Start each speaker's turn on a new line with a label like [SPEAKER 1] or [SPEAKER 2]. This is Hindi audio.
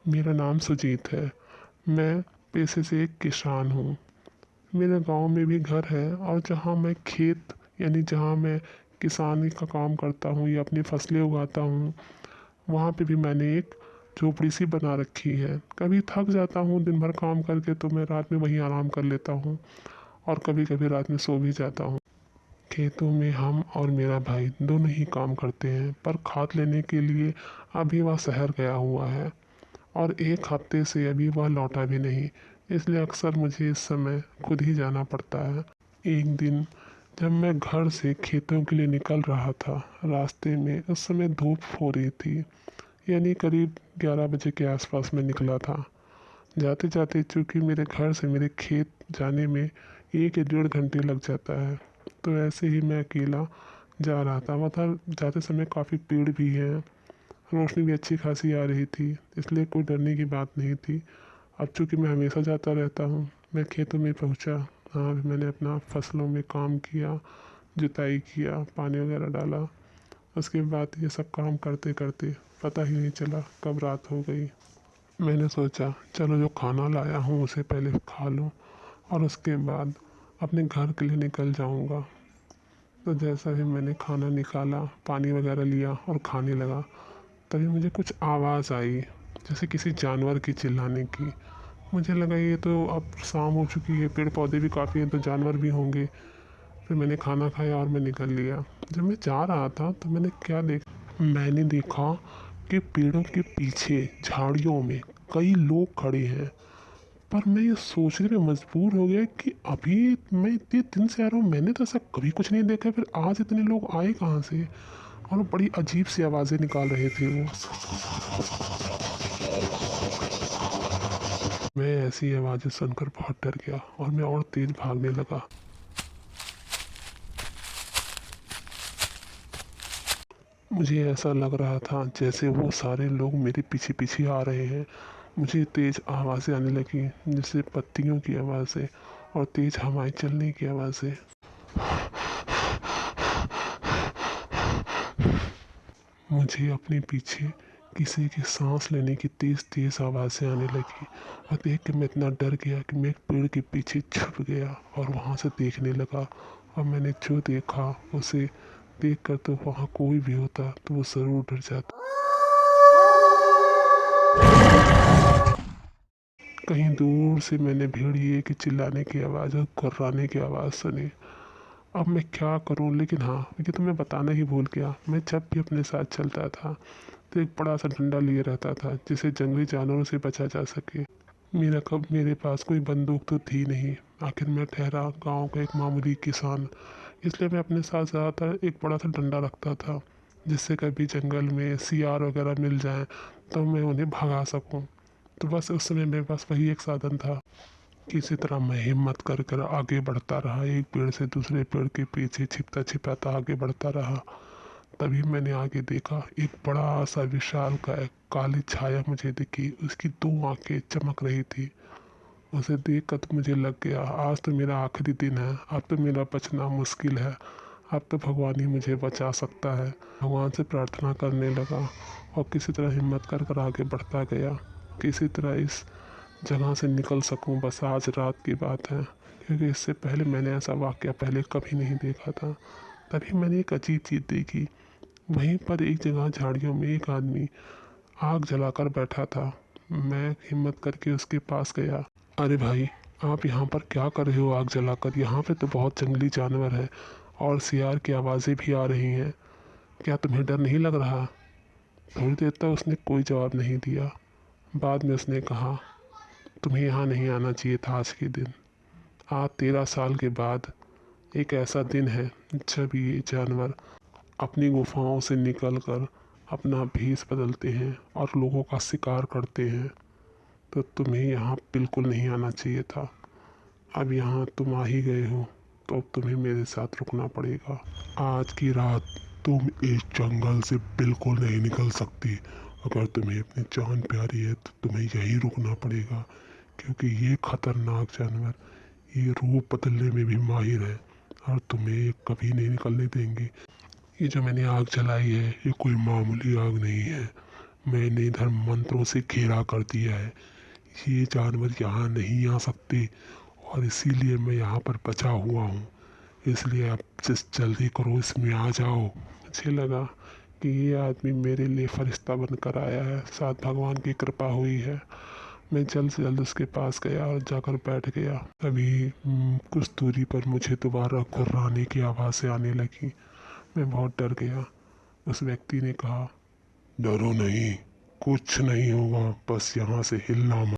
[SPEAKER 1] मेरा नाम सुजीत है। मैं पेशे से एक किसान हूँ। मेरे गांव में भी घर है और जहाँ मैं खेत यानी जहाँ मैं किसानी का काम करता हूँ या अपनी फसलें उगाता हूँ, वहाँ पे भी मैंने एक झोपड़ी सी बना रखी है। कभी थक जाता हूँ दिन भर काम करके तो मैं रात में वहीं आराम कर लेता हूँ और कभी कभी रात में सो भी जाता हूँ। खेतों में हम और मेरा भाई दोनों ही काम करते हैं, पर खाद लेने के लिए अभी वह शहर गया हुआ है और एक हफ्ते से अभी वह लौटा भी नहीं। इसलिए अक्सर मुझे इस समय खुद ही जाना पड़ता है। एक दिन जब मैं घर से खेतों के लिए निकल रहा था, रास्ते में उस समय धूप हो रही थी, यानी करीब 11 बजे के आसपास मैं निकला था। जाते जाते चूँकि मेरे घर से मेरे खेत जाने में 1 या 1.5 घंटे लग जाता है, तो ऐसे ही मैं अकेला जा रहा था। मतलब जाते समय काफ़ी पेड़ भी हैं, रोशनी भी अच्छी खासी आ रही थी, इसलिए कोई डरने की बात नहीं थी। अब चूँकि मैं हमेशा जाता रहता हूँ, मैं खेतों में पहुँचा। हाँ, मैंने अपना फसलों में काम किया, जुताई किया, पानी वगैरह डाला। उसके बाद ये सब काम करते करते पता ही नहीं चला कब रात हो गई। मैंने सोचा चलो जो खाना लाया हूँ उसे पहले खा लूँ और उसके बाद अपने घर के लिए निकल जाऊँगा। तो जैसा ही मैंने खाना निकाला, पानी वगैरह लिया और खाने लगा, तभी मुझे कुछ आवाज़ आई, जैसे किसी जानवर की चिल्लाने की। मुझे लगा ये तो अब शाम हो चुकी है, पेड़ पौधे भी काफ़ी हैं तो जानवर भी होंगे। फिर मैंने खाना खाया और मैं निकल लिया। जब मैं जा रहा था तो मैंने देखा कि पेड़ों के पीछे झाड़ियों में कई लोग खड़े हैं। पर मैं ये सोचने में मजबूर हो गया कि अभी मैं इतने दिन से आ रहा हूँ, मैंने तो ऐसा कभी कुछ नहीं देखा, फिर आज इतने लोग आए कहाँ से। और बड़ी अजीब सी आवाज़ें निकाल रहे थे वो। मैं ऐसी आवाज़ें सुनकर बहुत डर गया और मैं और तेज भागने लगा। मुझे ऐसा लग रहा था जैसे वो सारे लोग मेरे पीछे पीछे आ रहे हैं। मुझे तेज़ आवाज़ें आने लगी, जैसे पत्तियों की आवाज़ें और तेज़ हवाएं चलने की आवाज़ें। मुझे अपने पीछे किसी की सांस लेने की तेज़ तेज़ आवाज़ें आने लगी और देख के मैं इतना डर गया कि मैं एक पेड़ के पीछे छुप गया और वहाँ से देखने लगा। और मैंने जो देखा उसे देखकर तो वहाँ कोई भी होता तो वो ज़रूर डर जाता। कहीं दूर से मैंने भेड़िए के चिल्लाने की आवाज़ और गुर्राने की आवाज़ सुनी। अब मैं क्या करूं, लेकिन हाँ, ये तो मैं बताना ही भूल गया। मैं जब भी अपने साथ चलता था तो एक बड़ा सा डंडा लिए रहता था जिसे जंगली जानवरों से बचा जा सके। मेरे पास कोई बंदूक तो थी नहीं, आखिर मैं ठहरा गांव का एक मामूली किसान। इसलिए मैं अपने साथ ज़्यादातर एक बड़ा सा डंडा रखता था, जिससे कभी जंगल में सियार वगैरह मिल जाएं तो मैं उन्हें भगा सकूं। तो बस उस समय मेरे पास वही एक साधन था। किसी तरह मैं हिम्मत कर कर आगे बढ़ता रहा, एक पेड़ से दूसरे पेड़ के पीछे छिपता छिपाता आगे बढ़ता रहा। तभी मैंने आगे देखा, एक बड़ा सा विशाल का एक काली छाया मुझे दिखी। उसकी 2 आंखें चमक रही थी। उसे देख कर तो मुझे लग गया आज तो मेरा आखिरी दिन है, अब तो मेरा बचना मुश्किल है। अब तो भगवान ही मुझे बचा सकता है। भगवान से प्रार्थना करने लगा और किसी तरह हिम्मत कर कर आगे बढ़ता गया। किसी तरह इस जगह से निकल सकूं, बस आज रात की बात है, क्योंकि इससे पहले मैंने ऐसा वाक़या पहले कभी नहीं देखा था। तभी मैंने एक अजीब चीज़ देखी। वहीं पर एक जगह झाड़ियों में एक आदमी आग जलाकर बैठा था। मैं हिम्मत करके उसके पास गया। अरे भाई, आप यहाँ पर क्या कर रहे हो आग जलाकर? यहाँ पे तो बहुत जंगली जानवर है और सियार की आवाज़ें भी आ रही हैं। क्या तुम्हें डर नहीं लग रहा? थोड़ी देर तक उसने कोई जवाब नहीं दिया। बाद में उसने कहा, तुम्हें यहाँ नहीं आना चाहिए था आज के दिन। आज 13 साल के बाद एक ऐसा दिन है जब ये जानवर अपनी गुफाओं से निकलकर अपना भेष बदलते हैं और लोगों का शिकार करते हैं। तो तुम्हें यहाँ बिल्कुल नहीं आना चाहिए था। अब यहाँ तुम आ ही गए हो तो अब तुम्हें मेरे साथ रुकना पड़ेगा। आज की रात तुम इस जंगल से बिल्कुल नहीं निकल सकती। अगर तुम्हें अपनी जान प्यारी है तो तुम्हें यहीं रुकना पड़ेगा, क्योंकि ये खतरनाक जानवर ये रूप बदलने में भी माहिर है और तुम्हें ये कभी नहीं निकलने देंगे। ये जो मैंने आग जलाई है ये कोई मामूली आग नहीं है। मैंने इधर मंत्रों से घेरा कर दिया है, ये जानवर यहाँ नहीं आ सकते और इसीलिए मैं यहाँ पर बचा हुआ हूँ। इसलिए आप जिस जल्दी करो इसमें आ जाओ। मुझे लगा कि ये आदमी मेरे लिए फरिश्ता बनकर आया है, साथ भगवान की कृपा हुई है। मैं जल्द से जल्द उसके पास गया और जाकर बैठ गया। अभी कुछ दूरी पर मुझे दोबारा गुर्राने की आवाज़ें आने लगी। मैं बहुत डर गया। उस व्यक्ति ने कहा, डरो नहीं, कुछ नहीं होगा, बस यहाँ से हिलना मत।